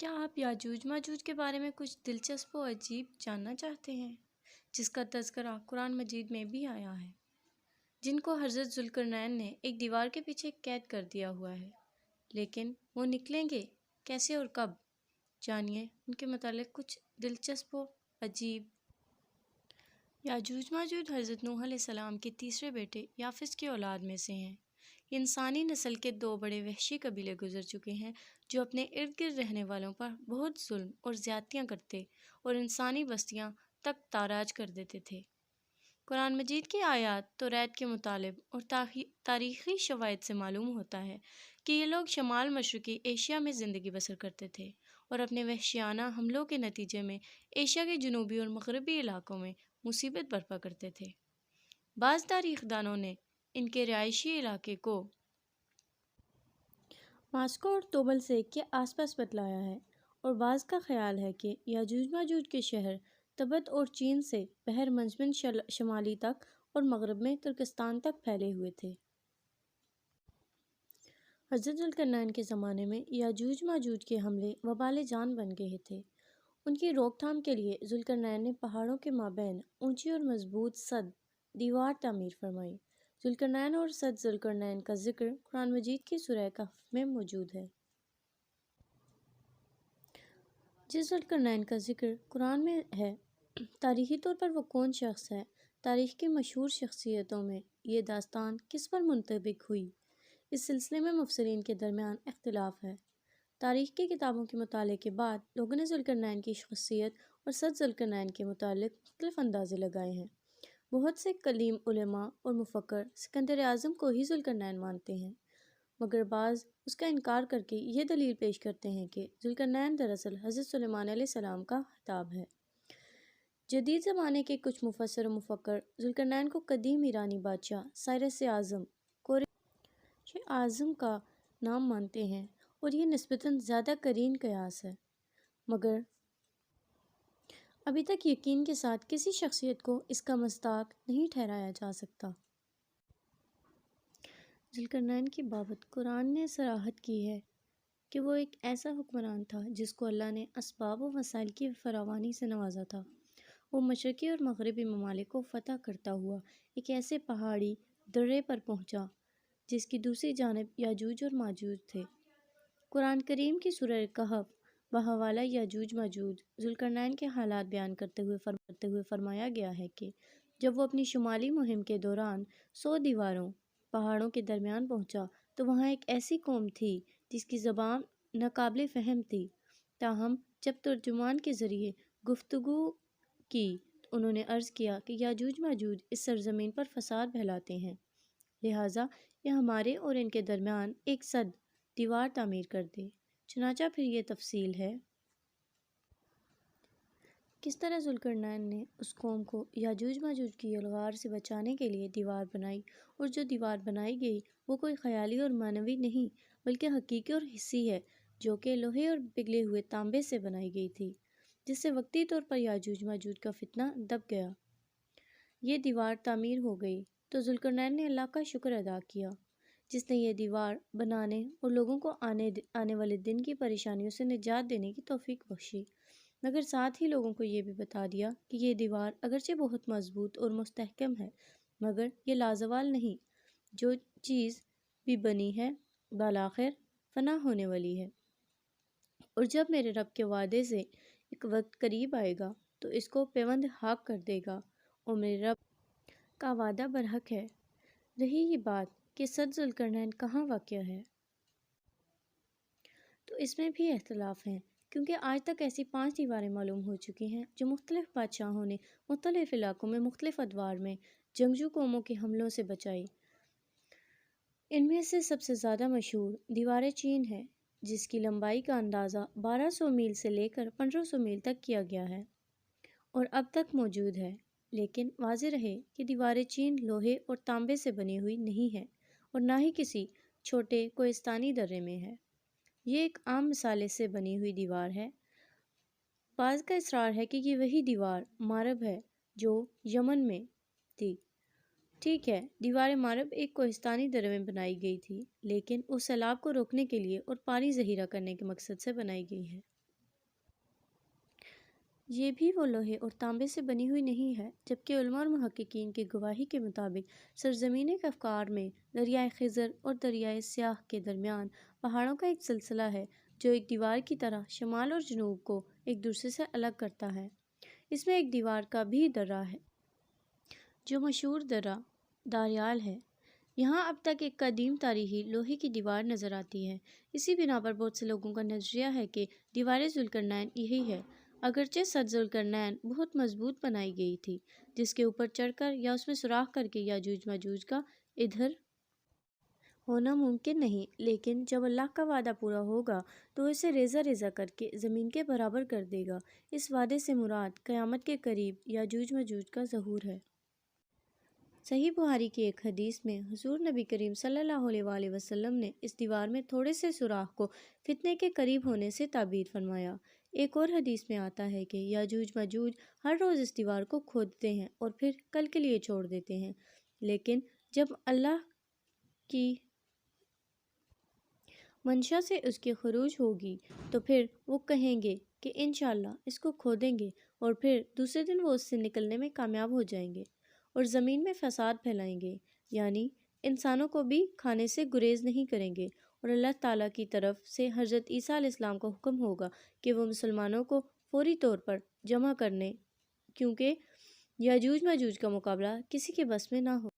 کیا آپ یاجوج ماجوج کے بارے میں کچھ دلچسپ و عجیب جاننا چاہتے ہیں جس کا تذکرہ قرآن مجید میں بھی آیا ہے، جن کو حضرت ذوالقرنین نے ایک دیوار کے پیچھے قید کر دیا ہوا ہے، لیکن وہ نکلیں گے کیسے اور کب؟ جانیے ان کے متعلق کچھ دلچسپ و عجیب۔ یاجوج ماجوج حضرت نوح علیہ السلام کے تیسرے بیٹے یافس کی اولاد میں سے ہیں۔ یہ انسانی نسل کے دو بڑے وحشی قبیلے گزر چکے ہیں جو اپنے ارد گرد رہنے والوں پر بہت ظلم اور زیادتیاں کرتے اور انسانی بستیاں تک تاراج کر دیتے تھے۔ قرآن مجید کی آیات توریت کے مطالب اور تاریخی شواہد سے معلوم ہوتا ہے کہ یہ لوگ شمال مشرقی ایشیا میں زندگی بسر کرتے تھے اور اپنے وحشیانہ حملوں کے نتیجے میں ایشیا کے جنوبی اور مغربی علاقوں میں مصیبت برپا کرتے تھے۔ بعض تاریخ دانوں نے ان کے رہائشی علاقے کو ماسکو اور توبل سیک کے آس پاس بتلایا ہے، اور بعض کا خیال ہے کہ یاجوج ماجوج کے شہر تبت اور چین سے بحر منجمن شمالی تک اور مغرب میں ترکستان تک پھیلے ہوئے تھے۔ حضرت ذوالقرنین کے زمانے میں یاجوج ماجوج کے حملے وبال جان بن گئے تھے۔ ان کی روک تھام کے لیے ذوالقرنین نے پہاڑوں کے مابین اونچی اور مضبوط سد دیوار تعمیر فرمائی۔ ذوالقرنین اور سد ذوالقرنین کا ذکر قرآن مجید کی سورہ کہف میں موجود ہے۔ جس ذوالقرنین کا ذکر قرآن میں ہے، تاریخی طور پر وہ کون شخص ہے؟ تاریخ کی مشہور شخصیتوں میں یہ داستان کس پر منطبق ہوئی؟ اس سلسلے میں مفسرین کے درمیان اختلاف ہے۔ تاریخ کی کتابوں کے مطالعے کے بعد لوگوں نے ذوالقرنین کی شخصیت اور سد ذوالقرنین کے متعلق مختلف اندازے لگائے ہیں۔ بہت سے کلیم علماء اور مفکر سکندر اعظم کو ہی ذوالقرنین مانتے ہیں، مگر بعض اس کا انکار کر کے یہ دلیل پیش کرتے ہیں کہ ذوالقرنین دراصل حضرت سلیمان علیہ السلام کا خطاب ہے۔ جدید زمانے کے کچھ مفسر و مفکر ذوالقرنین کو قدیم ایرانی بادشاہ سائرس اعظم کورش اعظم کا نام مانتے ہیں، اور یہ نسبتاً زیادہ قرین قیاس ہے، مگر ابھی تک یقین کے ساتھ کسی شخصیت کو اس کا مصداق نہیں ٹھہرایا جا سکتا۔ ذوالقرنین کی بابت قرآن نے صراحت کی ہے کہ وہ ایک ایسا حکمران تھا جس کو اللہ نے اسباب و وسائل کی فراوانی سے نوازا تھا۔ وہ مشرقی اور مغربی ممالک کو فتح کرتا ہوا ایک ایسے پہاڑی درے پر پہنچا جس کی دوسری جانب یاجوج اور ماجوج تھے۔ قرآن کریم کی سورہ کہف بحوالہ یاجوج ماجوج ذوالقرنین کے حالات بیان کرتے ہوئے فرمایا گیا ہے کہ جب وہ اپنی شمالی مہم کے دوران 100 دیواروں پہاڑوں کے درمیان پہنچا تو وہاں ایک ایسی قوم تھی جس کی زبان ناقابل فہم تھی، تاہم جب ترجمان کے ذریعے گفتگو کی تو انہوں نے عرض کیا کہ یاجوج ماجوج اس سرزمین پر فساد پھیلاتے ہیں، لہٰذا یہ ہمارے اور ان کے درمیان ایک سد دیوار تعمیر کر دے۔ چنانچہ پھر یہ تفصیل ہے کس طرح ذوالقرنین نے اس قوم کو یاجوج ماجوج کی یلغار سے بچانے کے لیے دیوار بنائی، اور جو دیوار بنائی گئی وہ کوئی خیالی اور معنوی نہیں بلکہ حقیقی اور حسی ہے، جو کہ لوہے اور پگھلے ہوئے تانبے سے بنائی گئی تھی، جس سے وقتی طور پر یاجوج ماجوج کا فتنہ دب گیا۔ یہ دیوار تعمیر ہو گئی تو ذوالقرنین نے اللہ کا شکر ادا کیا جس نے یہ دیوار بنانے اور لوگوں کو آنے والے دن کی پریشانیوں سے نجات دینے کی توفیق بخشی، مگر ساتھ ہی لوگوں کو یہ بھی بتا دیا کہ یہ دیوار اگرچہ بہت مضبوط اور مستحکم ہے، مگر یہ لازوال نہیں، جو چیز بھی بنی ہے بالآخر فنا ہونے والی ہے، اور جب میرے رب کے وعدے سے ایک وقت قریب آئے گا تو اس کو پیوند خاک کر دے گا، اور میرے رب کا وعدہ برحق ہے۔ رہی یہ بات کہ سد ذوالقرنین کہاں واقع ہے، تو اس میں بھی اختلاف ہیں، کیونکہ آج تک ایسی 5 دیواریں معلوم ہو چکی ہیں جو مختلف بادشاہوں نے مختلف علاقوں میں مختلف ادوار میں جنگجو قوموں کے حملوں سے بچائی۔ ان میں سے سب سے زیادہ مشہور دیوار چین ہے، جس کی لمبائی کا اندازہ 1200 میل سے لے کر 1500 میل تک کیا گیا ہے اور اب تک موجود ہے، لیکن واضح رہے کہ دیوار چین لوہے اور تانبے سے بنی ہوئی نہیں ہے اور نہ ہی کسی چھوٹے کوہستانی درے میں ہے۔ یہ ایک عام مسالے سے بنی ہوئی دیوار ہے۔ بعض کا اصرار ہے کہ یہ وہی دیوار مارب ہے جو یمن میں تھی۔ ٹھیک ہے، دیوار مارب ایک کوہستانی درے میں بنائی گئی تھی، لیکن وہ سیلاب کو روکنے کے لیے اور پانی ذخیرہ کرنے کے مقصد سے بنائی گئی ہے۔ یہ بھی وہ لوہے اور تانبے سے بنی ہوئی نہیں ہے، جبکہ علماء اور محققین کی گواہی کے مطابق سرزمین کفکار میں دریائے خضر اور دریائے سیاہ کے درمیان پہاڑوں کا ایک سلسلہ ہے جو ایک دیوار کی طرح شمال اور جنوب کو ایک دوسرے سے الگ کرتا ہے۔ اس میں ایک دیوار کا بھی درہ ہے جو مشہور درہ داریال ہے۔ یہاں اب تک ایک قدیم تاریخی لوہے کی دیوار نظر آتی ہے۔ اسی بنا پر بہت سے لوگوں کا نظریہ ہے کہ دیوار ذوالقرنین یہی ہے، اگرچہ سد ذوالقرنین بہت مضبوط بنائی گئی تھی، جس کے اوپر چڑھ کر یا اس میں سوراخ کر کے یاجوج ماجوج کا ادھر ہونا ممکن نہیں، لیکن جب اللہ کا وعدہ پورا ہوگا تو وہ اسے ریزہ ریزہ کر کے زمین کے برابر کر دے گا۔ اس وعدے سے مراد قیامت کے قریب یاجوج ماجوج کا ظہور ہے۔ صحیح بخاری کی ایک حدیث میں حضور نبی کریم صلی اللہ علیہ وآلہ وسلم نے اس دیوار میں تھوڑے سے سوراخ کو فتنے کے قریب ہونے سے تعبیر فرمایا۔ ایک اور حدیث میں آتا ہے کہ یاجوج ماجوج ہر روز اس دیوار کو کھودتے ہیں اور پھر کل کے لیے چھوڑ دیتے ہیں، لیکن جب اللہ کی منشا سے اس کی خروج ہوگی تو پھر وہ کہیں گے کہ انشاءاللہ اس کو کھودیں گے، اور پھر دوسرے دن وہ اس سے نکلنے میں کامیاب ہو جائیں گے اور زمین میں فساد پھیلائیں گے، یعنی انسانوں کو بھی کھانے سے گریز نہیں کریں گے، اور اللہ تعالیٰ کی طرف سے حضرت عیسیٰ علیہ السلام کا حکم ہوگا کہ وہ مسلمانوں کو فوری طور پر جمع کرنے، کیونکہ یاجوج ماجوج کا مقابلہ کسی کے بس میں نہ ہو۔